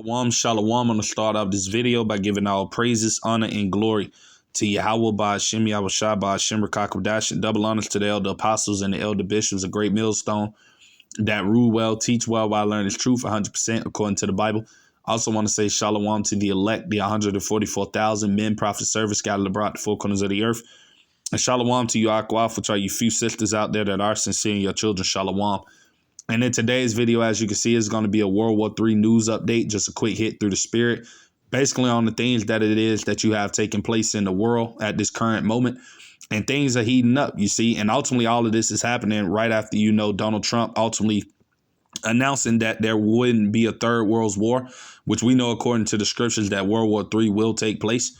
Shalom, shalom. I'm going to start off this video by giving all praises, honor, and glory to Yahweh by Hashem, Yahweh Shai by Hashem, Rakakadash, and double honors to the elder apostles and the elder bishops, a great millstone that rule well, teach well, while learning his truth 100% according to the Bible. I also want to say shalom to the elect, the 144,000 men, prophet, servants scattered abroad the four corners of the earth. And shalom to you, Akwaf, which are you few sisters out there that are sincere in your children. Shalom. And in today's video, as you can see, is going to be a World War III news update, just a quick hit through the spirit, basically on the things that it is that you have taken place in the world at this current moment. And things are heating up, you see, and ultimately all of this is happening right after, Donald Trump ultimately announcing that there wouldn't be a third world war, which we know according to the scriptures that World War III will take place.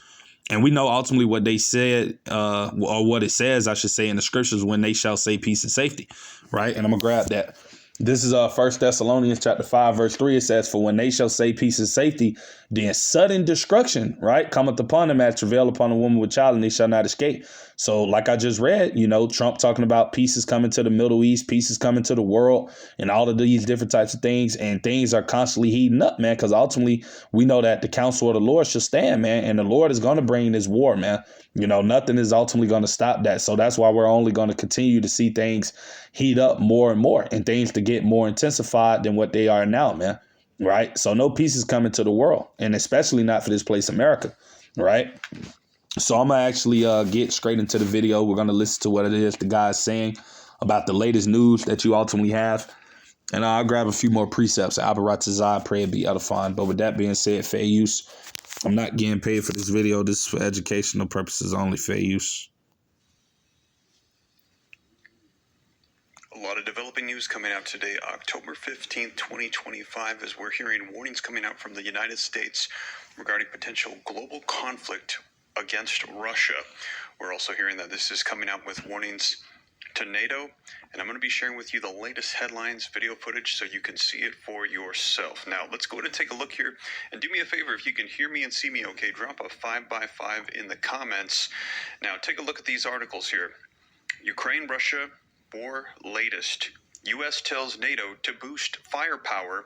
And we know ultimately what they said, or what it says, I should say, in the scriptures, when they shall say peace and safety, right? And I'm going to grab that. This is 1 Thessalonians chapter 5, verse 3. It says, "For when they shall say peace and safety, then sudden destruction, right, cometh upon them as travail upon a woman with child, and they shall not escape." So like I just read, Trump talking about peace is coming to the Middle East, peace is coming to the world, and all of these different types of things. And things are constantly heating up, man, because ultimately we know that the counsel of the Lord shall stand, man, and the Lord is going to bring this war, man. Nothing is ultimately going to stop that. So that's why we're only going to continue to see things heat up more and more, and things to get more intensified than what they are now, man. Right. So no peace is coming to the world, and especially not for this place, America. Right. So I'm going to actually get straight into the video. We're going to listen to what it is the guy's saying about the latest news that you ultimately have. And I'll grab a few more precepts. Abaratazai, pray it be edifying. But with that being said, fair use. I'm not getting paid for this video. This is for educational purposes only, fair use. A lot of developing news coming out today, October 15th, 2025, as we're hearing warnings coming out from the United States regarding potential global conflict against Russia. We're also hearing that this is coming out with warnings to NATO, and I'm going to be sharing with you the latest headlines, video footage, so you can see it for yourself. Now, let's go ahead and take a look here, and do me a favor, if you can hear me and see me okay, drop a 5x5 in the comments. Now, take a look at these articles here. Ukraine, Russia, war latest. U.S. tells NATO to boost firepower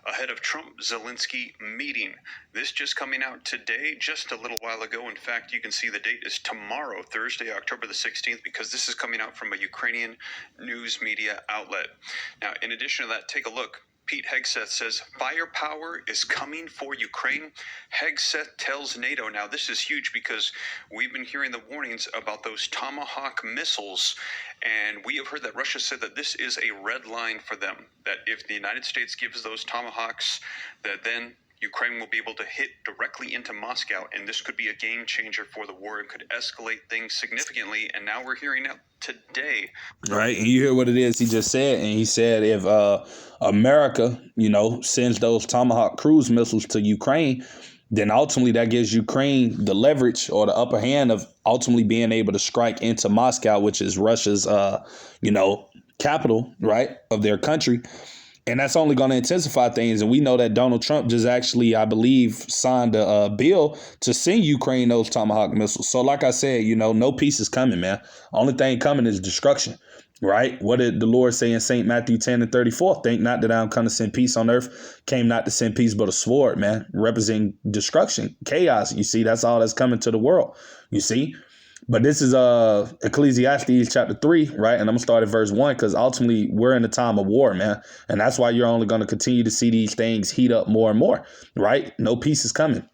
ahead of Trump-Zelensky meeting. This just coming out today, just a little while ago. In fact, you can see the date is tomorrow, Thursday, October the 16th, because this is coming out from a Ukrainian news media outlet. Now, in addition to that, take a look. Pete Hegseth says, firepower is coming for Ukraine. Hegseth tells NATO. Now, this is huge because we've been hearing the warnings about those Tomahawk missiles, and we have heard that Russia said that this is a red line for them, that if the United States gives those Tomahawks, that then Ukraine will be able to hit directly into Moscow, and this could be a game changer for the war. It could escalate things significantly, and now we're hearing it today. Right, and you hear what it is he just said, and he said if America, sends those Tomahawk cruise missiles to Ukraine, then ultimately that gives Ukraine the leverage or the upper hand of ultimately being able to strike into Moscow, which is Russia's, capital, right, of their country. And that's only going to intensify things. And we know that Donald Trump just actually, I believe, signed a bill to send Ukraine those Tomahawk missiles. So like I said, no peace is coming, man. Only thing coming is destruction, right? What did the Lord say in St. Matthew 10:34? Think not that I am come to send peace on earth, came not to send peace, but a sword, man, representing destruction, chaos. You see, that's all that's coming to the world, you see. But this is Ecclesiastes chapter 3, right? And I'm going to start at verse 1 because ultimately we're in a time of war, man. And that's why you're only going to continue to see these things heat up more and more, right? No peace is coming.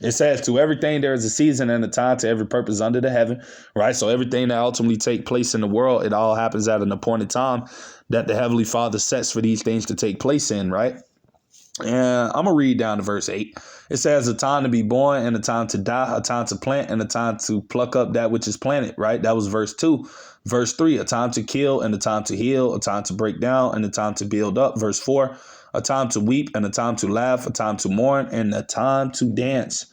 It says, to everything there is a season and a time to every purpose under the heaven, right? So everything that ultimately take place in the world, it all happens at an appointed time that the Heavenly Father sets for these things to take place in, right? And I'm going to read down to verse 8. It says, a time to be born and a time to die, a time to plant and a time to pluck up that which is planted, right? That was verse 2. Verse 3, a time to kill and a time to heal, a time to break down and a time to build up. Verse 4, a time to weep and a time to laugh, a time to mourn and a time to dance.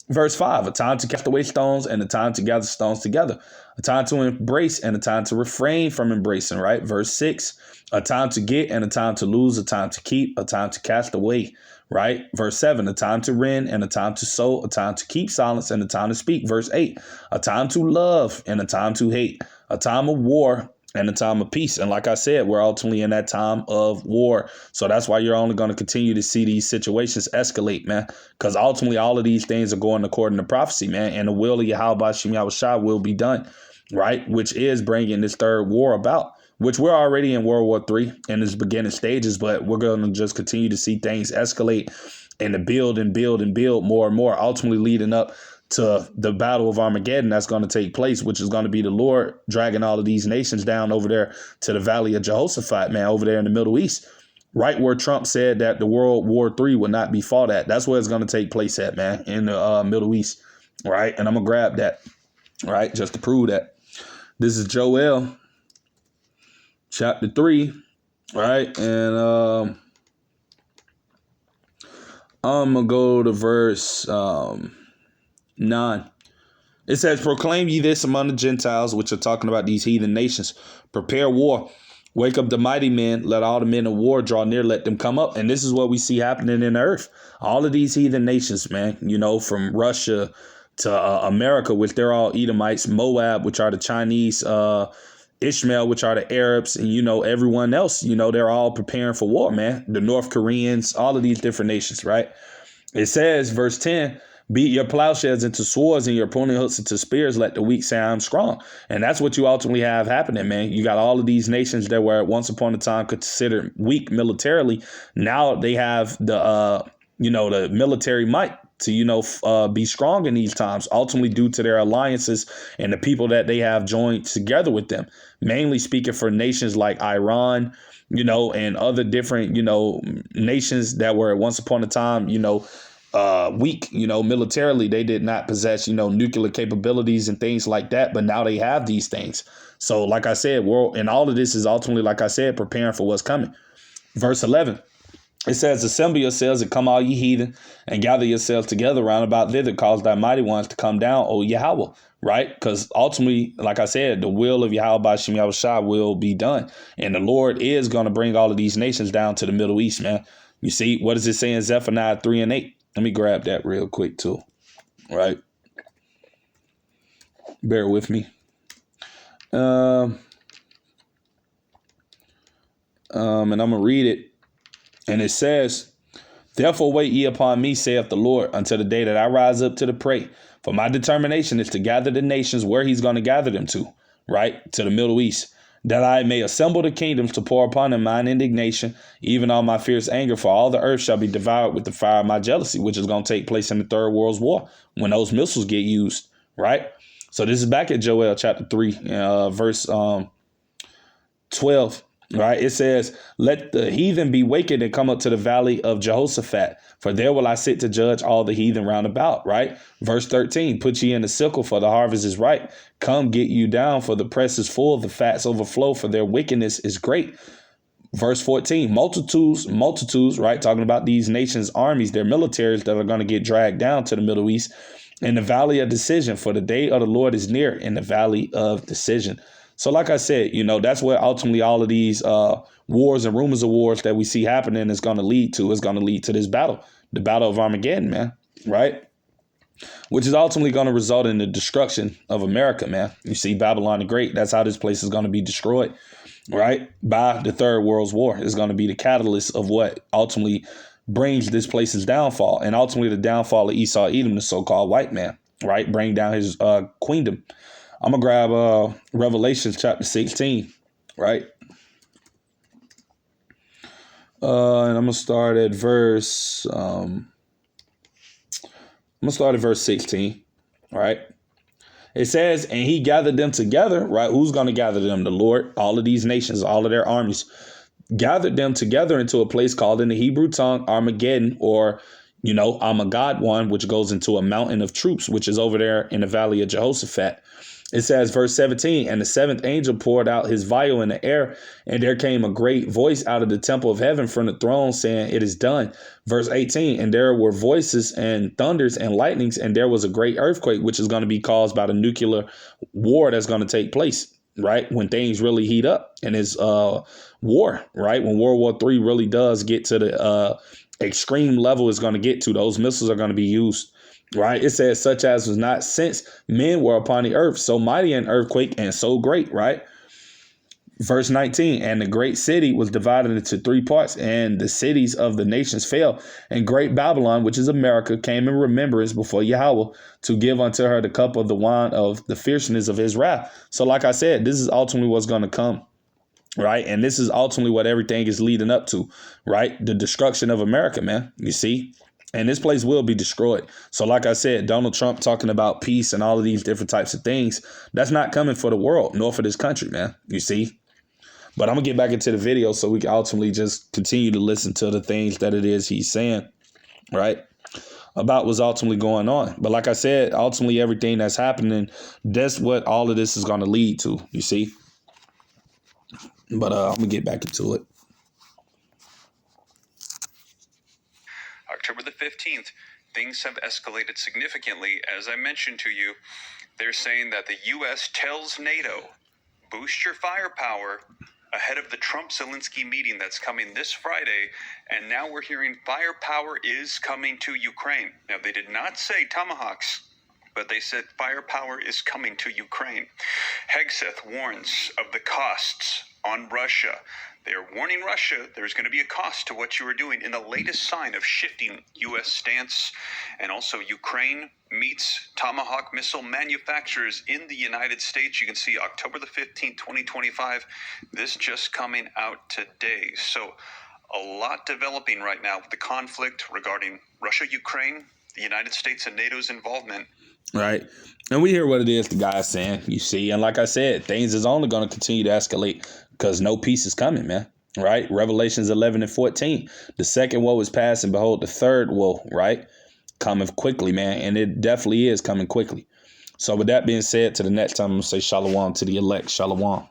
Verse 5, a time to cast away stones and a time to gather stones together, a time to embrace and a time to refrain from embracing, right? Verse 6, a time to get and a time to lose, a time to keep, a time to cast away, right? Verse 7, a time to rend and a time to sow, a time to keep silence and a time to speak. Verse 8, a time to love and a time to hate, a time of war and a time of peace. And like I said, we're ultimately in that time of war. So that's why you're only going to continue to see these situations escalate, man. Because ultimately, all of these things are going according to prophecy, man. And the will of Yahweh Shem Yahushua will be done, right? Which is bringing this third war about, which we're already in World War III in its beginning stages. But we're going to just continue to see things escalate and to build and build and build more and more, ultimately leading up to the battle of Armageddon that's going to take place, which is going to be the Lord dragging all of these nations down over there to the Valley of Jehoshaphat, man, over there in the Middle East, right where Trump said that the World War III would not be fought at. That's where it's going to take place at, man, in the Middle East, right? And I'm going to grab that, right, just to prove that. This is Joel chapter 3, right? And I'm going to go to verse 9. It says, proclaim ye this among the Gentiles, which are talking about these heathen nations. Prepare war. Wake up the mighty men. Let all the men of war draw near. Let them come up. And this is what we see happening in the earth. All of these heathen nations, man, you know, from Russia to America, which they're all Edomites, Moab, which are the Chinese, Ishmael, which are the Arabs, and, you know, everyone else, you know, they're all preparing for war, man. The North Koreans, all of these different nations, right? It says, verse 10, beat your plowshares into swords and your pruning hooks into spears. Let the weak say I'm strong. And that's what you ultimately have happening, man. You got all of these nations that were once upon a time considered weak militarily. Now they have the, the military might to, be strong in these times, ultimately due to their alliances and the people that they have joined together with them, mainly speaking for nations like Iran, and other different, nations that were once upon a time, weak, militarily. They did not possess, nuclear capabilities and things like that. But now they have these things. So like I said, and all of this is ultimately, like I said, preparing for what's coming. Verse 11. It says, assemble yourselves and come all ye heathen and gather yourselves together round about thither, cause thy mighty ones to come down, O Yahweh, right? Because ultimately, like I said, the will of Yahweh Shem Yahushua will be done. And the Lord is going to bring all of these nations down to the Middle East, man. You see, what does it say in Zephaniah 3 and 8? Let me grab that real quick too, right? Bear with me. And I'm going to read it. And it says, therefore wait ye upon me, saith the Lord, until the day that I rise up to the prey. For my determination is to gather the nations where he's going to gather them to, right? To the Middle East, that I may assemble the kingdoms to pour upon them mine indignation, even all my fierce anger, for all the earth shall be devoured with the fire of my jealousy, which is going to take place in the Third World War when those missiles get used, right? So this is back at Joel chapter 3, verse 12. Right, it says, let the heathen be wakened and come up to the valley of Jehoshaphat, for there will I sit to judge all the heathen round about. Right, verse 13, put ye in the sickle, for the harvest is ripe. Come, get you down, for the press is full, the fats overflow, for their wickedness is great. Verse 14, multitudes, right, talking about these nations' armies, their militaries that are going to get dragged down to the Middle East in the valley of decision, for the day of the Lord is near in the valley of decision. So like I said, that's where ultimately all of these wars and rumors of wars that we see happening is going to lead to. Is going to lead to this battle, the battle of Armageddon, man. Right. Which is ultimately going to result in the destruction of America, man. You see, Babylon the Great. That's how this place is going to be destroyed. Right. By the Third World War is going to be the catalyst of what ultimately brings this place's downfall, and ultimately the downfall of Esau Edom, the so-called white man. Right. Bring down his queendom. I'm going to grab Revelation chapter 16, right? And I'm going to start at verse 16, right? It says, and he gathered them together, right? Who's going to gather them? The Lord. All of these nations, all of their armies, gathered them together into a place called in the Hebrew tongue Armageddon, or Armageddon, which goes into a mountain of troops, which is over there in the valley of Jehoshaphat. It says, verse 17, and the seventh angel poured out his vial in the air, and there came a great voice out of the temple of heaven from the throne saying, it is done. Verse 18, and there were voices and thunders and lightnings, and there was a great earthquake, which is going to be caused by the nuclear war that's going to take place, right? When things really heat up and it's war, right? When World War III really does get to the extreme level it's going to get to, those missiles are going to be used. Right. It says, such as was not since men were upon the earth, so mighty an earthquake and so great. Right. Verse 19, and the great city was divided into three parts, and the cities of the nations fell. And great Babylon, which is America, came in remembrance before Yahweh to give unto her the cup of the wine of the fierceness of his wrath. So like I said, this is ultimately what's going to come, right? And this is ultimately what everything is leading up to, right? The destruction of America, man. You see? And this place will be destroyed. So like I said, Donald Trump talking about peace and all of these different types of things, that's not coming for the world, nor for this country, man. You see? But I'm going to get back into the video so we can ultimately just continue to listen to the things that it is he's saying, right, about what's ultimately going on. But like I said, ultimately everything that's happening, that's what all of this is going to lead to, you see. But I'm going to get back into it. October the 15th, things have escalated significantly. As I mentioned to you, they're saying that the U.S. tells NATO, boost your firepower ahead of the Trump-Zelensky meeting that's coming this Friday, and now we're hearing firepower is coming to Ukraine. Now, they did not say tomahawks, but they said firepower is coming to Ukraine. Hegseth warns of the costs on Russia. They're warning Russia there's going to be a cost to what you are doing in the latest sign of shifting U.S. stance. And also Ukraine meets Tomahawk missile manufacturers in the United States. You can see October the 15th, 2025. This just coming out today. So a lot developing right now with the conflict regarding Russia, Ukraine, the United States and NATO's involvement. Right. And we hear what it is the guy's saying, you see. And like I said, things is only going to continue to escalate because no peace is coming, man. Right. Revelations 11 and 14. The second woe is past, and behold, the third woe, right, coming quickly, man. And it definitely is coming quickly. So with that being said, to the next time, I'm going to say shalom to the elect. Shalom.